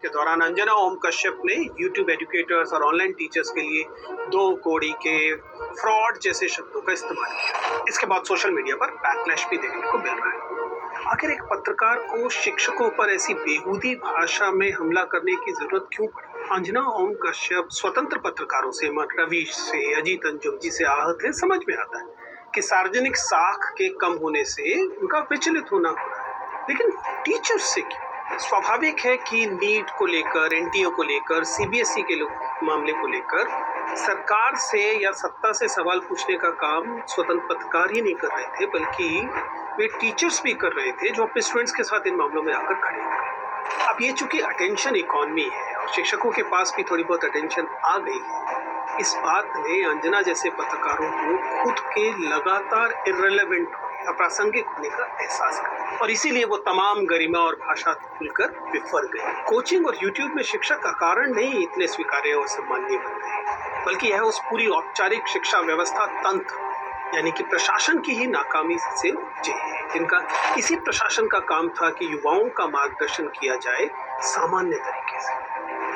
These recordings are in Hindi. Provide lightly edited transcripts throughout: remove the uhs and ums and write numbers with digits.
के दौरान अंजना ओम कश्यप ने यूट्यूब एजुकेटर्स और ऑनलाइन टीचर्स के लिए दो कौड़ी के फ्रॉड जैसे शब्दों का इस्तेमाल किया। इसके बाद सोशल मीडिया पर बैकलैश भी देखने को मिल रहा है। आखिर एक पत्रकार को शिक्षकों पर ऐसी बेहूदी भाषा में हमला करने की जरूरत क्यों पड़ी? अंजना ओम कश्यप स्वतंत्र पत्रकारों से, रवीश से, अजीत अंजुम जी से आहत है। समझ में आता है कि सार्वजनिक साख के कम होने से उनका विचलित होना हो रहा है, लेकिन टीचर्स से क्यों? स्वाभाविक है कि नीट को लेकर, एनटीए को लेकर, सीबीएसई के मामले को लेकर सरकार से या सत्ता से सवाल पूछने का काम स्वतंत्र पत्रकार ही नहीं कर रहे थे, बल्कि वे टीचर्स भी कर रहे थे जो अपने स्टूडेंट्स के साथ इन मामलों में आकर खड़े हो गए। अब ये चूंकि अटेंशन इकोनॉमी है और शिक्षकों के पास भी थोड़ी बहुत अटेंशन आ गई है, इस बात ने अंजना जैसे पत्रकारों को खुद के लगातार इर्रेलेवेंट, अप्रासंगिक होने का एहसास करा और इसीलिए वो तमाम गरिमा और भाषा भूलकर विफर गए। कोचिंग और यूट्यूब में शिक्षक का कारण नहीं इतने स्वीकार्य और सम्माननीय बन गए, बल्कि यह उस पूरी औपचारिक शिक्षा व्यवस्था तंत्र यानी कि प्रशासन की ही नाकामी से उपजे है, जिनका इसी प्रशासन का काम था कि युवाओं का मार्गदर्शन किया जाए सामान्य तरीके से।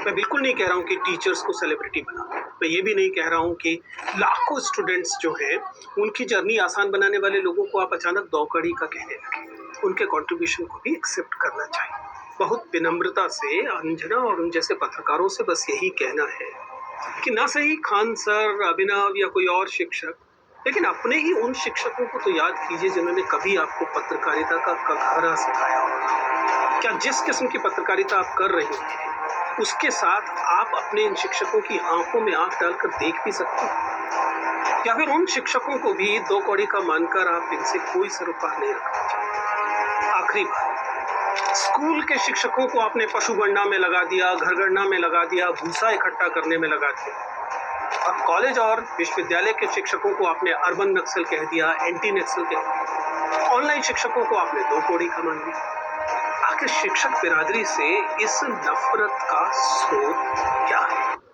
मैं बिल्कुल नहीं कह रहा हूँ कि टीचर्स को सेलिब्रिटी बना, मैं ये भी नहीं कह रहा हूँ कि लाखों स्टूडेंट्स जो हैं उनकी जर्नी आसान बनाने वाले लोगों को आप अचानक दौकड़ी का कहने लगे। उनके कंट्रीब्यूशन को भी एक्सेप्ट करना चाहिए। बहुत विनम्रता से अंजना और उन जैसे पत्रकारों से बस यही कहना है कि ना सही खान सर, अभिनव या कोई और शिक्षक, लेकिन अपने ही उन शिक्षकों को तो याद कीजिए जिन्होंने कभी आपको पत्रकारिता का कघारा सिखाया होगा। क्या जिस किस्म की पत्रकारिता आप कर रहे हैं उसके साथ आप अपने इन शिक्षकों की आंखों में आंख डालकर देख भी सकते हैं? या फिर उन शिक्षकों को भी दो कौड़ी का मानकर आप इनसे कोई सरोकार नहीं रखना चाहते? आखिरी बात, स्कूल के शिक्षकों को आपने पशु गणना में लगा दिया, घर गणना में लगा दिया, भूसा इकट्ठा करने में लगा दिया, और कॉलेज और विश्वविद्यालय के शिक्षकों को आपने अर्बन नक्सल कह दिया, एंटी नक्सल कह दिया, ऑनलाइन शिक्षकों को आपने दो कौड़ी का मान दिया। आखिर शिक्षक बिरादरी से इस नफरत का स्रोत क्या है?